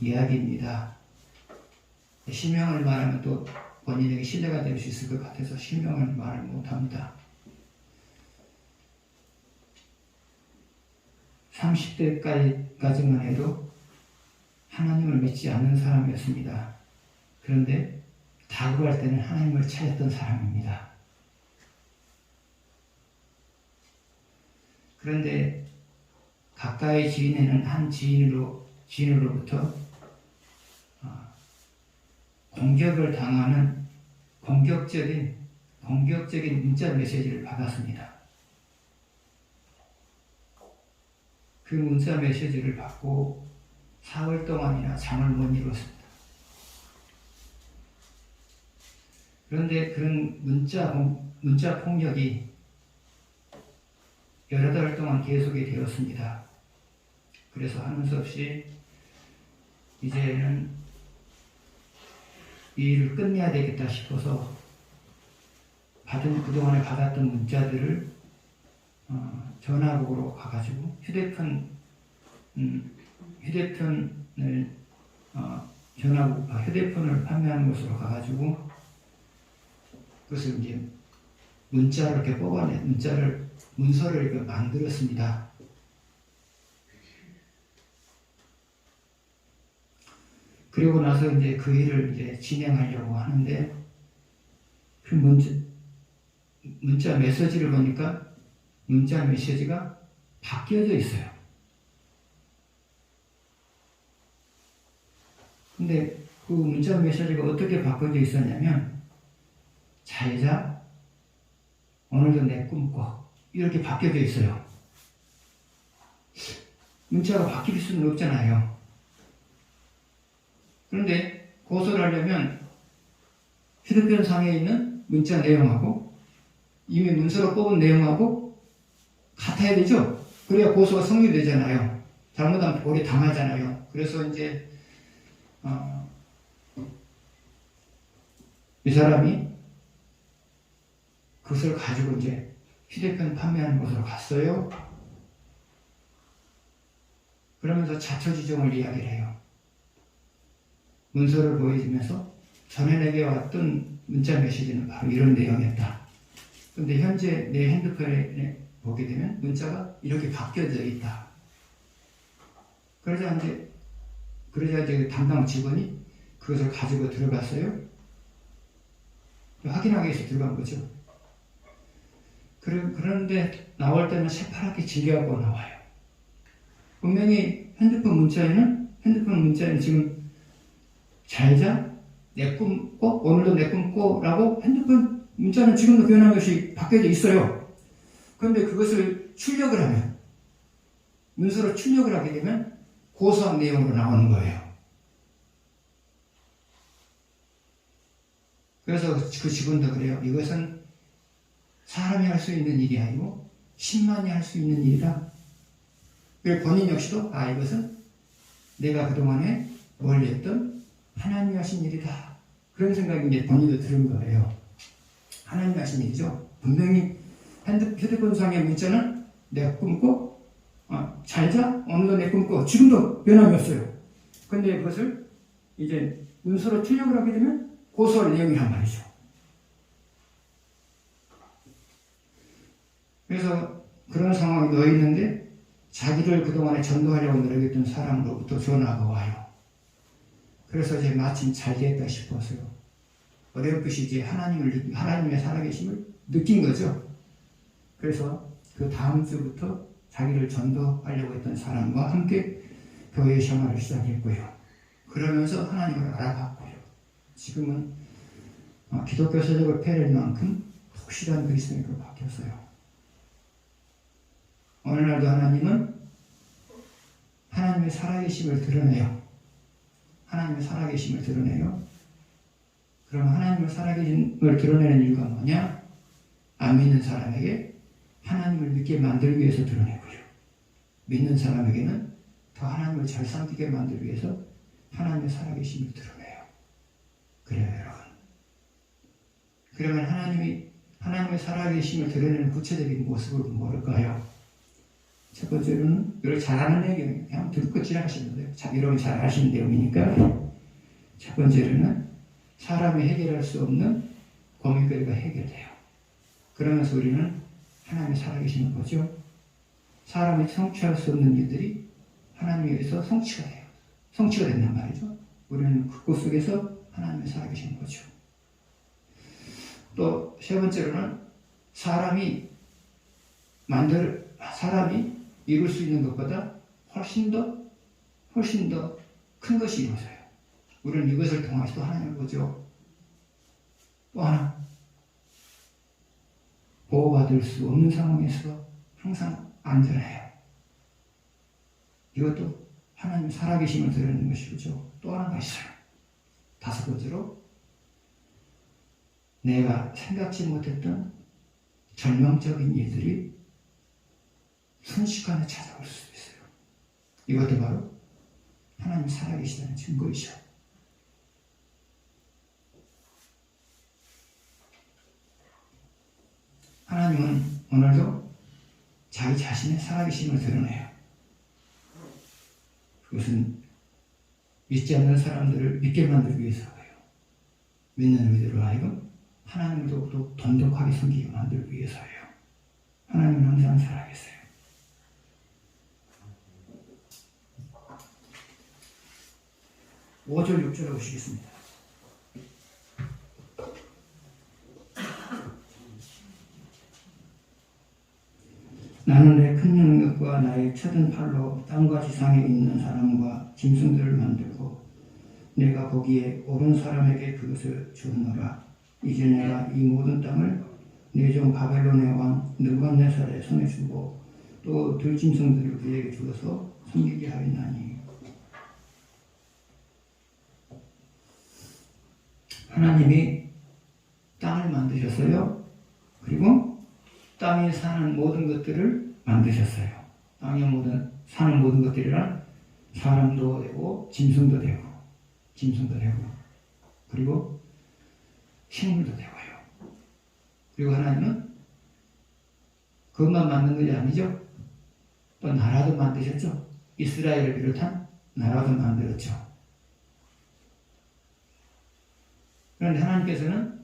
이야기입니다. 실명을 말하면 또 본인에게 신뢰가 될 수 있을 것 같아서 실명을 말을 못합니다. 30대까지만 해도 하나님을 믿지 않는 사람이었습니다. 그런데 다급할 때는 하나님을 찾았던 사람입니다. 그런데 가까이 지인에는 한 지인으로부터 공격을 당하는 공격적인 문자 메시지를 받았습니다. 그 문자 메시지를 받고 4월 동안이나 잠을 못 이뤘습니다. 그런데 그런 문자 폭력이 여러 달 동안 계속이 되었습니다. 그래서 하는 수 없이 이제는 이 일을 끝내야 되겠다 싶어서 그동안에 받았던 문자들을 전화국으로 가가지고 휴대폰을 휴대폰을 판매하는 곳으로 가가지고 그것을 이제 문자를 이렇게 문서를 이렇게 만들었습니다. 그리고 나서 이제 그 일을 이제 진행하려고 하는데 그 문자 메시지를 보니까 문자 메시지가 바뀌어져 있어요. 근데 그 문자 메시지가 어떻게 바뀌어져 있었냐면 잘 자, 오늘도 내 꿈꿔 이렇게 바뀌어져 있어요. 문자가 바뀔 수는 없잖아요. 그런데 고소를 하려면 휴대폰 상에 있는 문자 내용하고 이미 문서로 뽑은 내용하고 같아야 되죠? 그래야 고소가 성립되잖아요. 잘못하면 벌이 당하잖아요. 그래서 이제 이 사람이 그것을 가지고 이제 휴대폰 판매하는 곳으로 갔어요. 그러면서 자초지종을 이야기를 해요. 문서를 보여주면서 전에 내게 왔던 문자 메시지는 바로 이런 내용이었다. 그런데 현재 내 핸드폰에 보게 되면 문자가 이렇게 바뀌어져 있다. 그러자 이제 담당 직원이 그것을 가지고 들어갔어요. 확인하기 위해서 들어간 거죠. 그런데 나올 때는 새파랗게 질려하고 나와요. 분명히 핸드폰 문자에는 지금 잘 자, 내 꿈 꿔, 오늘도 내 꿈 꿔라고 핸드폰 문자는 지금도 변함없이 바뀌어져 있어요. 그런데 그것을 출력을 하면, 문서로 출력을 하게 되면 고소한 내용으로 나오는 거예요. 그래서 그 직원도 그래요. 이것은 사람이 할 수 있는 일이 아니고 신만이 할 수 있는 일이다. 그리고 본인 역시도 이것은 내가 그동안에 멀리 했던 하나님이 하신 일이다. 그런 생각이 이제 본인도 들은 거예요. 하나님이 하신 일이죠. 분명히 휴대폰상의 문자는 내가 꿈꿔, 잘 자, 오늘도 내 꿈꿔. 지금도 변함이 없어요. 근데 그것을 이제 문서로 출력을 하게 되면 고소할 내용이란 말이죠. 그래서 그런 상황이 놓여 있는데 자기를 그동안에 전도하려고 노력했던 사람으로부터 전화가 와요. 그래서 이제 마침 잘 됐다 싶었어요. 어렴풋이 이제 하나님의 살아계심을 느낀 거죠. 그래서 그 다음 주부터 자기를 전도하려고 했던 사람과 함께 교회 생활을 시작했고요. 그러면서 하나님을 알아갔고요. 지금은 기독교 세력을 펴낼 만큼 확실한 그리스도인으로 바뀌었어요. 어느 날도 하나님은 하나님의 살아계심을 드러내요. 하나님의 살아계심을 드러내요. 그럼 하나님의 살아계심을 드러내는 이유가 뭐냐? 안 믿는 사람에게 하나님을 믿게 만들기 위해서 드러내고요. 믿는 사람에게는 더 하나님을 잘 섬기게 만들기 위해서 하나님의 살아계심을 드러내요. 그래요, 여러분. 그러면 하나님의 살아계심을 드러내는 구체적인 모습은 뭘까요? 첫 번째로는 이걸 잘 아는 내용이에요. 그냥 듣고 지나가시면 돼요. 여러분이 잘 아시는 내용이니까. 첫 번째로는 사람이 해결할 수 없는 고민거리가 해결돼요. 그러면서 우리는 하나님이 살아계시는 거죠. 사람이 성취할 수 없는 일들이 하나님에 의해서 성취가 돼요. 성취가 된단 말이죠. 우리는 그곳 속에서 하나님이 살아계시는 거죠. 또 세 번째로는 사람이 이룰 수 있는 것보다 훨씬 더 큰 것이 이루어져요. 우리는 이것을 통해서 또 하나님을 보죠. 또 하나, 보호받을 수 없는 상황에서 항상 안전해요. 이것도 하나님 살아계심을 드러내는 것이죠. 또 하나가 있어요. 다섯 번째로, 내가 생각지 못했던 절망적인 일들이 순식간에 찾아올 수 있어요. 이것도 바로 하나님 살아계시다는 증거이죠. 하나님은 오늘도 자기 자신의 살아계심을 드러내요. 그것은 믿지 않는 사람들을 믿게 만들기 위해서예요. 믿는 이들로 하여금 하나님을 더욱더 돈독하게 섬기게 만들기 위해서예요. 하나님은 항상 살아계세요. 5절 6절에 보시겠습니다. 나는 내 큰 능력과 나의 쳐든 팔로 땅과 지상에 있는 사람과 짐승들을 만들고 내가 거기에 옳은 사람에게 그것을 주노라. 이제 내가 이 모든 땅을 내 종 바벨론의 왕 느부갓네살의 손에 주고 또 들짐승들을 그에게 주어서 섬기게 하였나니. 하나님이 땅을 만드셨어요. 그리고 땅에 사는 모든 것들을 만드셨어요. 땅에 사는 모든 것들이란 사람도 되고 짐승도 되고 그리고 식물도 되고요. 그리고 하나님은 그것만 만든 것이 아니죠. 또 나라도 만드셨죠. 이스라엘을 비롯한 나라도 만들었죠. 그런데 하나님께서는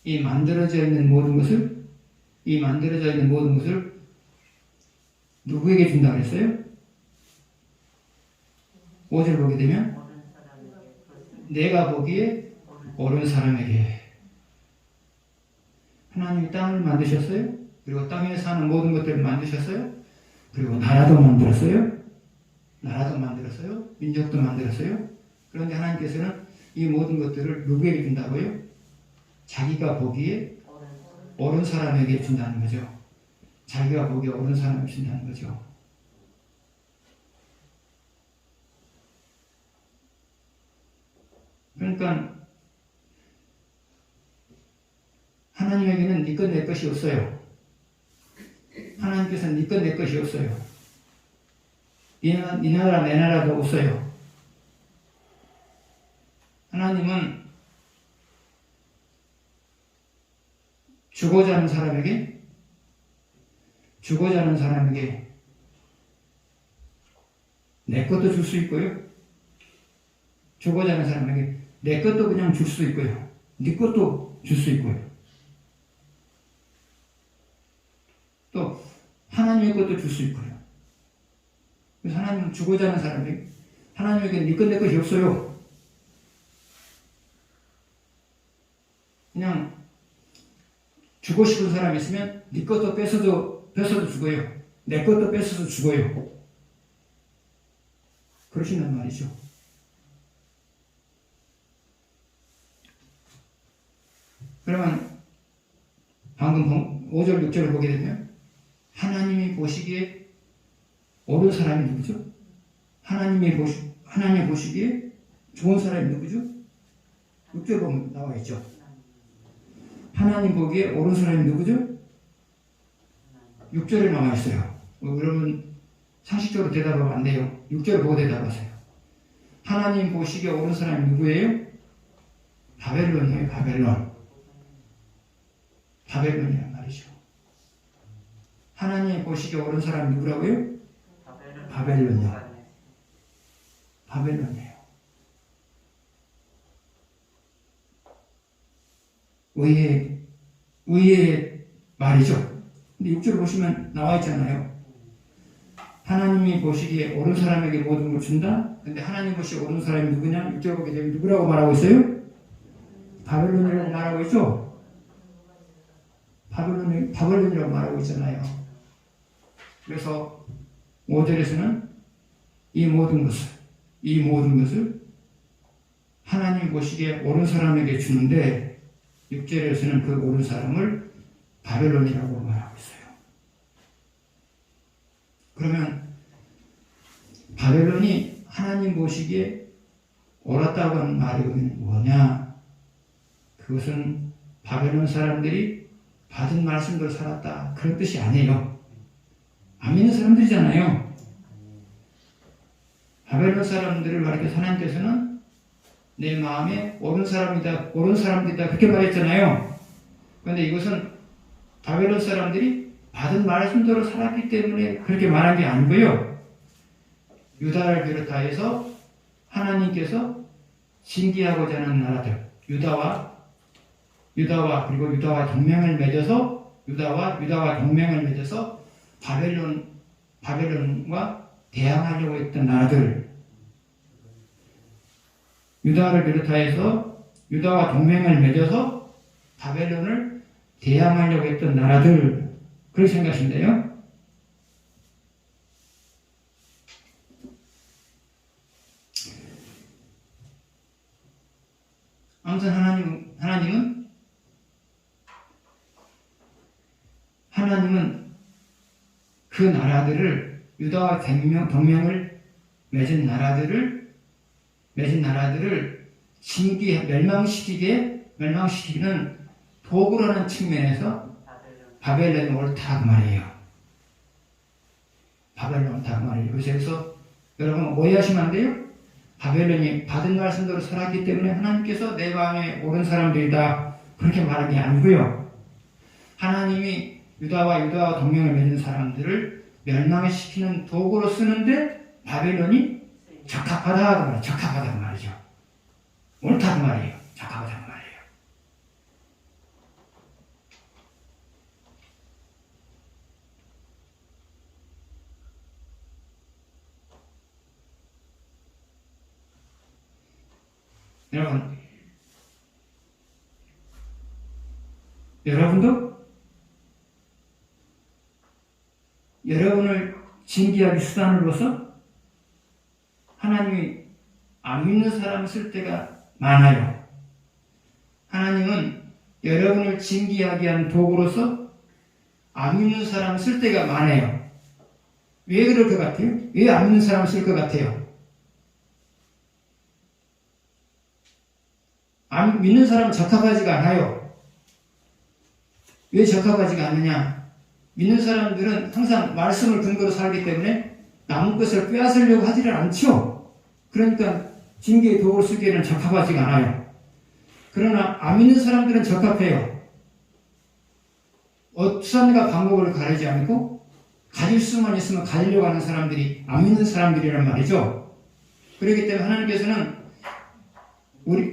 이 만들어져 있는 모든 것을 누구에게 준다고 했어요? 5절 보게 되면 내가 보기에 옳은 사람에게. 하나님이 땅을 만드셨어요. 그리고 땅에 사는 모든 것들을 만드셨어요. 그리고 나라도 만들었어요. 민족도 만들었어요. 그런데 하나님께서는 이 모든 것들을 누구에게 준다고요? 자기가 보기에 옳은 사람에게 준다는 거죠. 자기가 보기에 옳은 사람에게 준다는 거죠. 그러니까 하나님에게는 네 것 내 것이 없어요. 하나님께서는 네 것 내 것이 없어요. 네 나라 내 나라도 없어요. 하나님은 주고자 하는 사람에게 내 것도 줄 수 있고요. 주고자 하는 사람에게 내 것도 그냥 줄 수 있고요. 네 것도 줄 수 있고요. 또 하나님의 것도 줄 수 있고요. 그래서 하나님은 주고자 하는 사람에게 하나님에게 네 것 내 것이 없어요. 그냥 주고 싶은 사람이 있으면 네 것도 뺏어도 주고요. 내 것도 뺏어도 주고요. 그러신단 말이죠. 그러면 방금 5절 6절을 보게 되면 하나님이 보시기에 옳은 사람이 누구죠? 하나님 보시기에 좋은 사람이 누구죠? 6절 보면 나와 있죠. 하나님 보기에 옳은 사람이 누구죠? 6절에 나와 있어요. 여러분 상식적으로 대답하면 안 돼요. 6절을 보고 대답하세요. 하나님 보시기에 옳은 사람이 누구예요? 바벨론이에요. 바벨론이란 말이죠. 하나님 보시기에 옳은 사람이 누구라고요? 바벨론이요. 바벨론이에요. 의의 말이죠. 근데 6절 보시면 나와 있잖아요. 하나님이 보시기에 옳은 사람에게 모든 걸 준다. 근데 하나님 보시기에 옳은 사람이 누구냐? 6절 보게 되면 누구라고 말하고 있어요? 바벨론이라고 말하고 있죠? 바벨론이라고 말하고 있잖아요. 그래서 5절에서는 이 모든 것을 하나님 보시기에 옳은 사람에게 주는데 6절에서는 그 옳은 사람을 바벨론이라고 말하고 있어요. 그러면 바벨론이 하나님 보시기에 옳았다고 하는 말이 뭐냐? 그것은 바벨론 사람들이 받은 말씀대로 살았다. 그런 뜻이 아니에요. 안 믿는 사람들이잖아요. 바벨론 사람들을 가리켜서 하나님께서는 내 마음에 옳은 사람들이다 그렇게 말했잖아요. 그런데 이것은 바벨론 사람들이 받은 말씀대로 살았기 때문에 그렇게 말한 게 아니고요. 유다를 비롯하여서 하나님께서 징계하고자 하는 나라들, 유다와 그리고 유다와 동맹을 맺어서 바벨론과 대항하려고 했던 나라들, 유다를 비롯하여서 유다와 동맹을 맺어서 바벨론을 대항하려고 했던 나라들, 그렇게 생각하시면 돼요. 아무튼 하나님은 그 나라들을, 유다와 동맹을 맺은 나라들을 멸망시키는 도구라는 측면에서 바벨론이 옳다 그 말이에요. 바벨론 옳다 그 말이에요. 그래서 여러분 오해하시면 안 돼요. 바벨론이 받은 말씀대로 살았기 때문에 하나님께서 내 마음에 옳은 사람들이다 그렇게 말한 게 아니고요. 하나님이 유다와 동맹을 맺은 사람들을 멸망시키는 도구로 쓰는데 바벨론이 적합하다 그 말이죠. 옳다 그 말이에요. 적합하다 그 말이에요. 여러분도 여러분을 징계하기 수단으로서 하나님이 안 믿는 사람을 쓸 때가 많아요. 하나님은 여러분을 징계하기 위한 도구로서 안 믿는 사람을 쓸 때가 많아요. 왜 그럴 것 같아요? 왜 안 믿는 사람을 쓸 것 같아요? 안 믿는 사람은 적합하지가 않아요. 왜 적합하지가 않느냐? 믿는 사람들은 항상 말씀을 근거로 살기 때문에 남의 것을 빼앗으려고 하지를 않죠. 그러니까 징계의 도구를 쓰기에는 적합하지가 않아요. 그러나 안 믿는 사람들은 적합해요. 수단과 방법을 가리지 않고 가질 수만 있으면 가지려고 하는 사람들이 안 믿는 사람들이란 말이죠. 그렇기 때문에 하나님께서는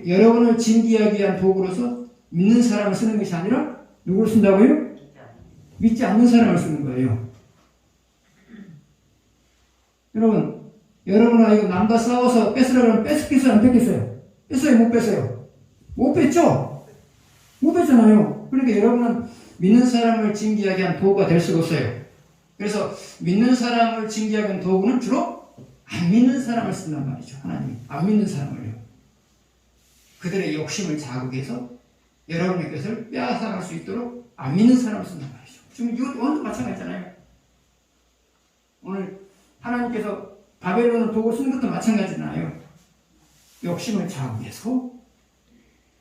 여러분을 징계하기 위한 도구로서 믿는 사람을 쓰는 것이 아니라 누구를 쓴다고요? 믿지 않는 사람을 쓰는 거예요. 여러분은 이거 남과 싸워서 뺏으려고 하면 뺏겠어요? 안 뺏겠어요? 뺐어요? 못 뺐어요? 못 뺐죠? 못 뺐잖아요. 그러니까 여러분은 믿는 사람을 징계하기 위한 도구가 될 수가 없어요. 그래서 믿는 사람을 징계하기 위한 도구는 주로 안 믿는 사람을 쓴단 말이죠. 하나님 안 믿는 사람을요. 그들의 욕심을 자극해서 여러분의 것을 빼앗아갈 수 있도록 안 믿는 사람을 쓴단 말이죠. 지금 이것도 오늘도 마찬가지잖아요. 오늘 하나님께서 바벨론을 도구 쓰는 것도 마찬가지잖아요. 욕심을 자극해서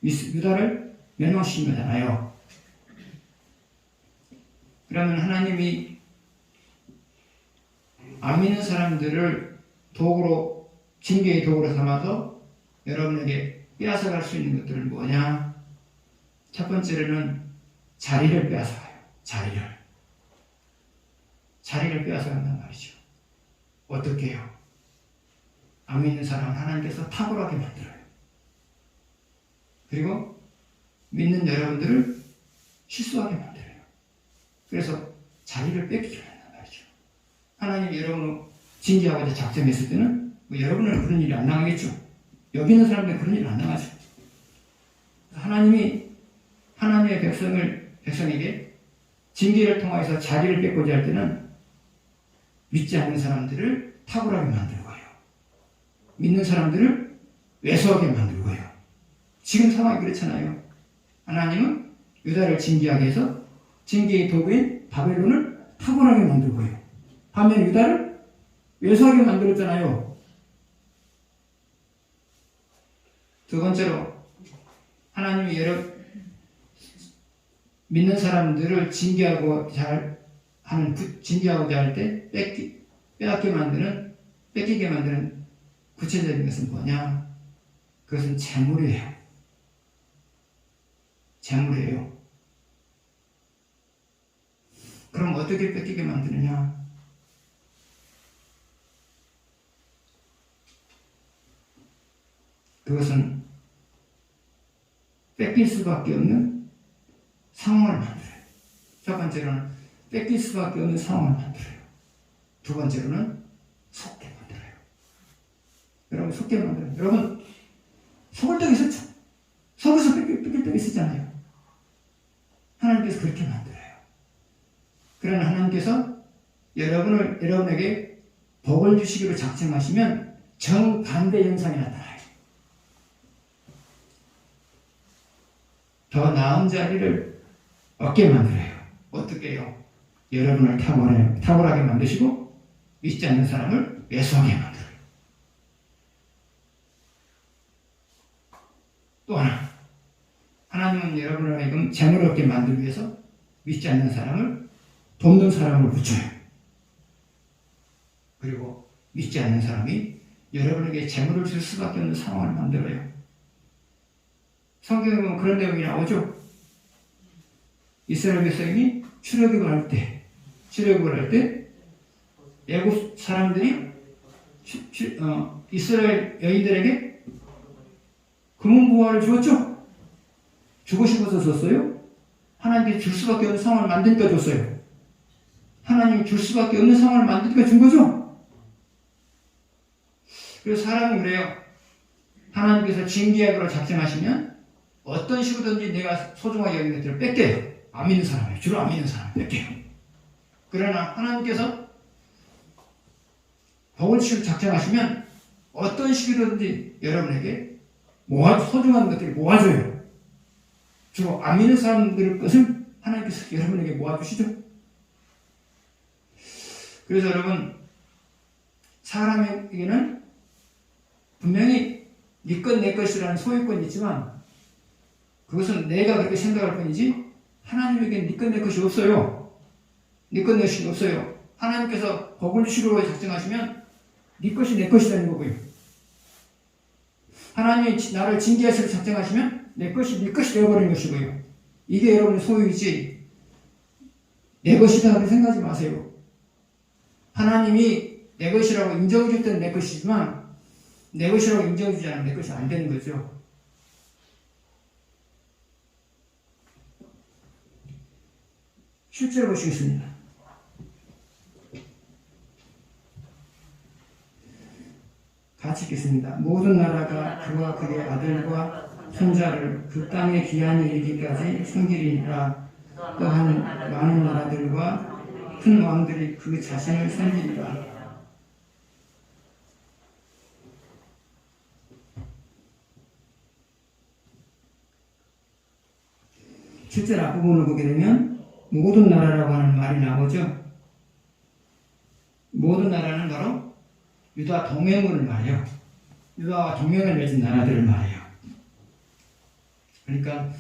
유다를 멸망시킨 거잖아요. 그러면 하나님이 안 믿는 사람들을 도구로, 징계의 도구로 삼아서 여러분에게 빼앗아갈 수 있는 것들은 뭐냐? 첫 번째로는 자리를 빼앗아가요. 자리를 빼앗아간단 말이죠. 어떻게 해요? 안 믿는 사람은 하나님께서 탁월하게 만들어요. 그리고 믿는 여러분들을 실수하게 만들어요. 그래서 자리를 뺏기게 한단 말이죠. 하나님이 여러분을 징계하고자 작정했을 때는 뭐 여러분은 그런 일이 안 나가겠죠. 여기 있는 사람들은 그런 일이 안 나가죠. 하나님이 하나님의 백성에게 징계를 통해서 자리를 뺏고자 할 때는 믿지 않는 사람들을 탁월하게 만들고요. 믿는 사람들을 왜소하게 만들고요. 지금 상황이 그렇잖아요. 하나님은 유다를 징계하게 해서 징계의 도구인 바벨론을 탁월하게 만들고요. 반면 유다를 왜소하게 만들었잖아요. 두 번째로 하나님이 믿는 사람들을 징계하고자 할 때 뺏기게 만드는 구체적인 것은 뭐냐? 그것은 재물이에요. 재물이에요. 그럼 어떻게 뺏기게 만드느냐? 그것은 뺏길 수밖에 없는 상황을 만들어요. 첫 번째로는 뺏길 수밖에 없는 상황을 만들어요. 두 번째로는 속게 만들어요. 여러분 속게 만들어요. 여러분 속을 적이 있었죠? 속에서 뺏길 적이 있었잖아요. 하나님께서 그렇게 만들어요. 그러나 하나님께서 여러분에게 복을 주시기로 작정하시면 정반대 현상이 나타나요. 더 나은 자리를 얻게 만들어요. 어떻게 해요? 여러분을 탁월하게 만드시고 믿지 않는 사람을 왜소하게 만들어요. 또 하나, 하나님은 여러분을 하여금 재물을 얻게 만들기 위해서 믿지 않는 사람을 돕는 사람을 붙여요. 그리고 믿지 않는 사람이 여러분에게 재물을 줄 수밖에 없는 상황을 만들어요. 성경에 보면 그런 내용이 나오죠. 이스라엘 백성이 출애굽을 할 때 애굽 사람들이 이스라엘 여인들에게 금은보화를 주었죠. 주고 싶어서 줬어요? 하나님께 줄 수밖에 없는 상황을 만드니까 줬어요. 하나님이 줄 수밖에 없는 상황을 만드니까 준 거죠. 그래서 사람은 그래요. 하나님께서 징계하기로 작정하시면 어떤 식으로든지 내가 소중하게 여기는 것들을 뺏겨요. 안 믿는 사람이에요. 주로 안 믿는 사람을 뺏겨요. 그러나 하나님께서 복을 주시기로 작정하시면 어떤 식으로든지 여러분에게 소중한 것들을 모아줘요. 주로 안 믿는 사람들의 것을 하나님께서 여러분에게 모아주시죠. 그래서 여러분, 사람에게는 분명히 네 것, 내 것이라는 소유권이 있지만 그것은 내가 그렇게 생각할 뿐이지 하나님에게는 네 것, 내 것이 없어요. 네 것, 내 것이 없어요. 하나님께서 복을 주시기로 작정하시면 네 것이 내 것이라는 거고요. 하나님이 나를 징계하시기로 작정하시면 내 것이 네 것이 되어버리는 것이고요. 이게 여러분의 소유이지 내 것이다 그렇게 생각하지 마세요. 하나님이 내 것이라고 인정해 줄 때는 내 것이지만 내 것이라고 인정해 주지 않으면 내 것이 안 되는 거죠. 실제로 보시겠습니다. 같이 읽겠습니다. 모든 나라가 그와 그의 아들과 손자를 그 땅의 기한이 이르기까지 섬기리라. 또한 많은 나라들과 큰 왕들이 그 자신을 섬기리라. 실제 앞부분을 보게 되면 모든 나라라고 하는 말이 나오죠. 모든 나라는 바로 유다 동맹군을 말해요. 유다와 동맹을 맺은 나라들을 말해요. 그러니까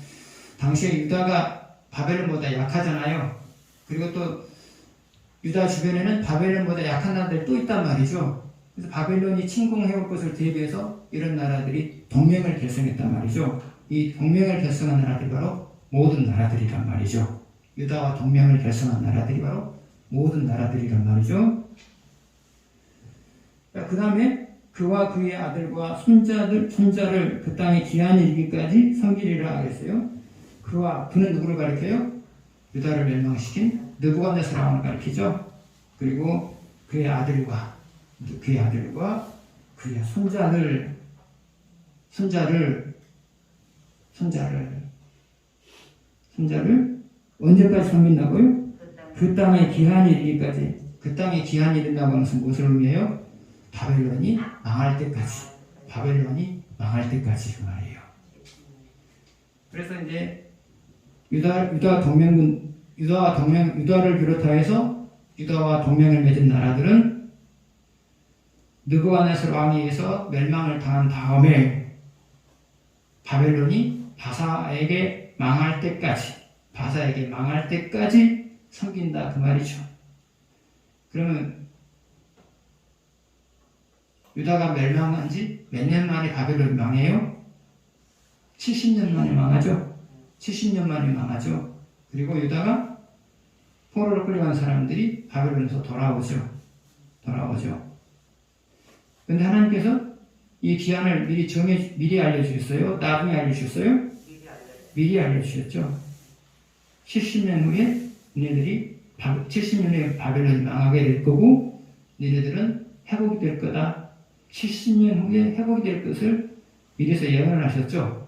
당시에 유다가 바벨론보다 약하잖아요. 그리고 또 유다 주변에는 바벨론보다 약한 나라들이 또 있단 말이죠. 그래서 바벨론이 침공해올 것을 대비해서 이런 나라들이 동맹을 결성했단 말이죠. 이 동맹을 결성한 나라들이 바로 모든 나라들이란 말이죠. 유다와 동맹을 결성한 나라들이 바로 모든 나라들이란 말이죠. 그 다음에 그와 그의 아들과 손자를 그 땅에 기한이 이르기까지 섬기리라 하겠어요. 그는 누구를 가리켜요? 유다를 멸망시킨 느부갓네살 왕을 가리키죠. 그리고 그의 아들과 그의 손자를 언제까지 섬긴다고요? 그 땅에 기한이 이르기까지. 그 땅에 기한이 이른다고 하는 것은 무엇을 의미해요? 바벨론이 망할 때까지. 그 말이에요. 그래서 이제 유다를 비롯하여서 유다와 동맹을 맺은 나라들은 느부갓네살 왕에 의해서 멸망을 당한 다음에 바벨론이 바사에게 망할 때까지 섬긴다 그 말이죠. 그러면 유다가 멸망한 지 몇 년 만에 바벨론이 망해요? 70년 만에 망하죠. 70년 만에 망하죠. 그리고 유다가 포로로 끌려간 사람들이 바벨론에서 돌아오죠. 그런데 하나님께서 이 기한을 미리 알려주셨어요? 나중에 알려주셨어요? 미리 알려주셨죠. 70년 후에 너희들이 70년 후에 바벨론이 망하게 될 거고 너희들은 회복이 될 거다. 70년 후에 회복이 될 것을 미리서 예언을 하셨죠.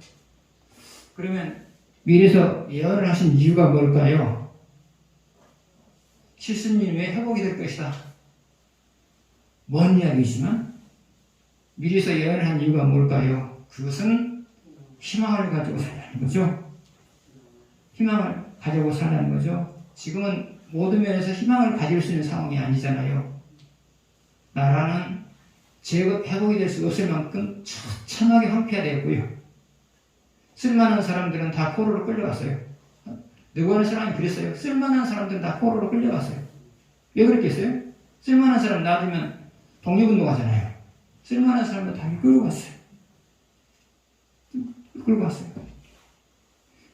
그러면 미리서 예언을 하신 이유가 뭘까요? 70년 후에 회복이 될 것이다. 먼 이야기지만 미리서 예언을 한 이유가 뭘까요? 그것은 희망을 가지고 살라는 거죠. 희망을 가지고 살라는 거죠. 지금은 모든 면에서 희망을 가질 수 있는 상황이 아니잖아요. 나라는 회복이 될 수 없을 만큼 처참하게 황폐화되었고요. 쓸만한 사람들은 다 포로로 끌려갔어요. 느고하는 사람이 그랬어요. 쓸만한 사람들은 다 포로로 끌려갔어요. 왜 그랬겠어요? 쓸만한 사람 놔두면 독립운동하잖아요. 쓸만한 사람들 다 끌고 갔어요.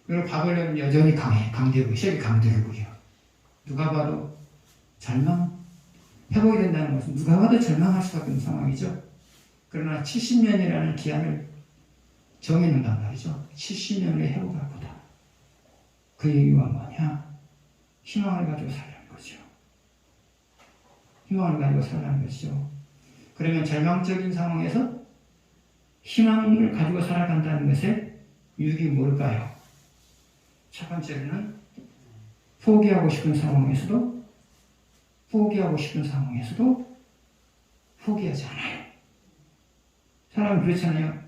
그리고 바벨론은 여전히 강대고 시력이 강대고요. 누가 봐도 회복이 된다는 것은 누가 봐도 절망할 수밖에 없는 상황이죠. 그러나 70년이라는 기한을 정해놓는단 말이죠. 70년의 회복할 거다. 그 얘기가 뭐냐? 희망을 가지고 살라는 거죠. 그러면 절망적인 상황에서 희망을 가지고 살아간다는 것의 유익이 뭘까요? 첫 번째로는 포기하고 싶은 상황에서도 포기하지 않아요. 사람은 그렇잖아요.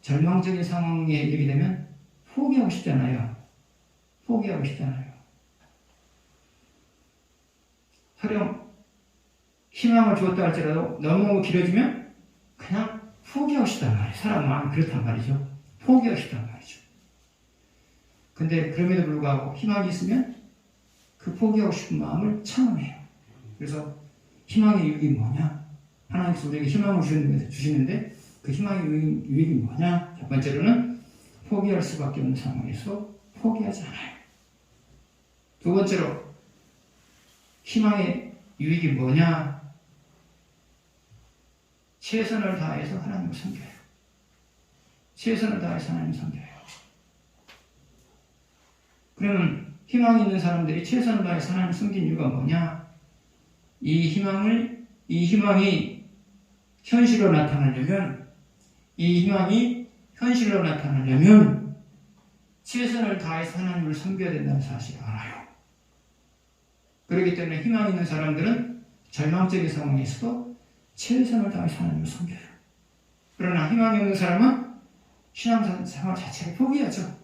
절망적인 상황에 이르게 되면 포기하고 싶잖아요. 설령 희망을 주었다 할지라도 너무 길어지면 그냥 포기하고 싶단 말이에요. 사람 마음이 그렇단 말이죠. 포기하고 싶단 말이죠. 근데 그럼에도 불구하고 희망이 있으면 그 포기하고 싶은 마음을 참아내요. 그래서 희망의 유익이 뭐냐? 하나님께서 우리에게 희망을 주시는데 그 희망의 유익이 뭐냐? 첫 번째로는 포기할 수밖에 없는 상황에서 포기하지 않아요. 두 번째로 희망의 유익이 뭐냐? 최선을 다해서 하나님을 섬겨요. 그러면 희망이 있는 사람들이 최선을 다해서 하나님을 섬긴 이유가 뭐냐? 이 희망이 현실로 나타나려면 최선을 다해서 하나님을 섬겨야 된다는 사실을 알아요. 그렇기 때문에 희망 있는 사람들은 절망적인 상황에서도 최선을 다해서 하나님을 섬겨요. 그러나 희망이 없는 사람은 신앙생활 자체를 포기하죠.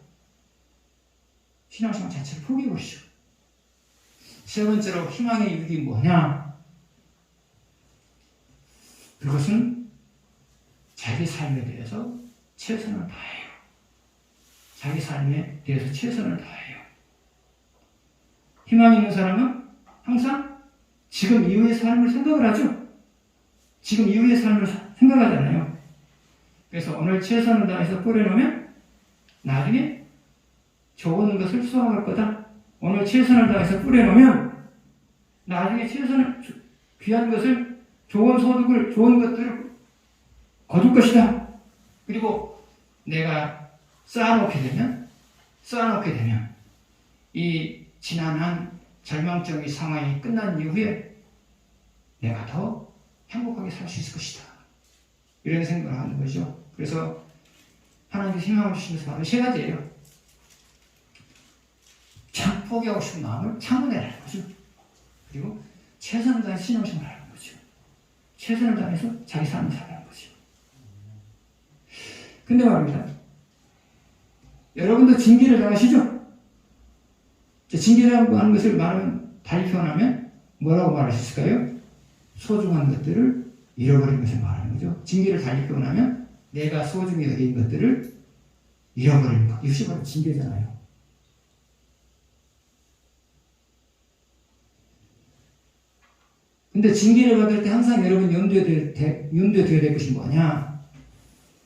포기해버리죠. 세 번째로 희망의 유익이 뭐냐? 그것은 자기 삶에 대해서 최선을 다해요. 희망이 있는 사람은 항상 지금 이후의 삶을 생각을 하죠. 생각하잖아요. 그래서 오늘 최선을 다해서 뿌려놓으면 나중에 좋은 것을 수확할 거다. 오늘 최선을 다해서 뿌려놓으면 나중에 귀한 것을 좋은 소득을, 좋은 것들을 거둘 것이다. 그리고 내가 쌓아놓게 되면 이 지난한 절망적인 상황이 끝난 이후에 내가 더 행복하게 살 수 있을 것이다. 이런 생각을 하는 거죠. 그래서 하나님께서 희망을 주시면서 바로 세 가지예요. 포기하고 싶은 마음을 참아내라는 거죠. 그리고 최선을 다해 신앙생활을 하는 거죠. 최선을 다해서 자기 삶을 살아가는 거죠. 근데 말입니다. 여러분도 징계를 당하시죠? 징계라고 하는 것을 말하면 달리 표현하면 뭐라고 말할 수 있을까요? 소중한 것들을 잃어버린 것을 말하는 거죠. 징계를 달리 표현하면 내가 소중히 여긴 것들을 잃어버리는 것. 이것이 바로 징계잖아요. 근데 징계를 받을 때 항상 여러분 염두에 둬야 될 것이 뭐냐?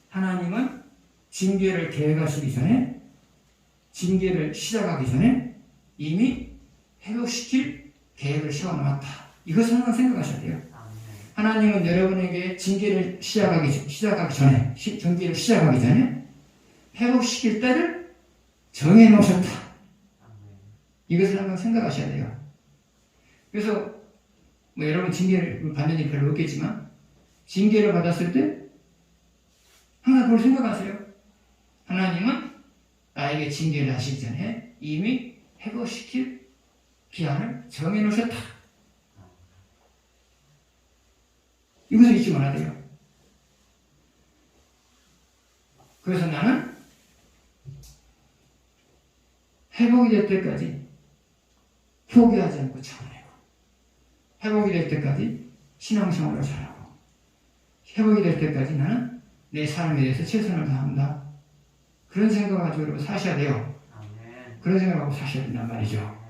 하나님은 징계를 계획하시기 전에, 징계를 시작하기 전에 이미 회복시킬 계획을 세워놓았다. 이것을 항상 생각하셔야 돼요. 하나님은 여러분에게 징계를 시작하기 전에 회복시킬 때를 정해놓으셨다. 이것을 항상 생각하셔야 돼요. 그래서 여러분 징계를 받는 일이 별로 없겠지만 징계를 받았을 때 항상 그걸 생각하세요. 하나님은 나에게 징계를 하시기 전에 이미 회복시킬 기한을 정해놓으셨다. 이것을 잊지 말아야 돼요. 그래서 나는 회복이 될 때까지 포기하지 않고 참아내고, 회복이 될 때까지 신앙생활을 잘하고, 회복이 될 때까지 나는 내 삶에 대해서 최선을 다한다. 그런 생각을 가지고 사셔야 돼요. 그런 생각을 하고 사셔야 된단 말이죠.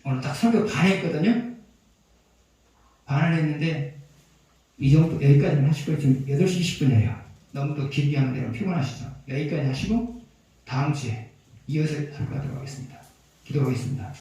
오늘 딱 설교 반 했거든요. 반을 했는데 이 정도 여기까지는 하시고 지금 8시 20분이에요. 너무 또 길게 하는 데는 피곤하시죠. 여기까지 하시고 다음 주에 이어서 설교하도록 하겠습니다. 기도하겠습니다.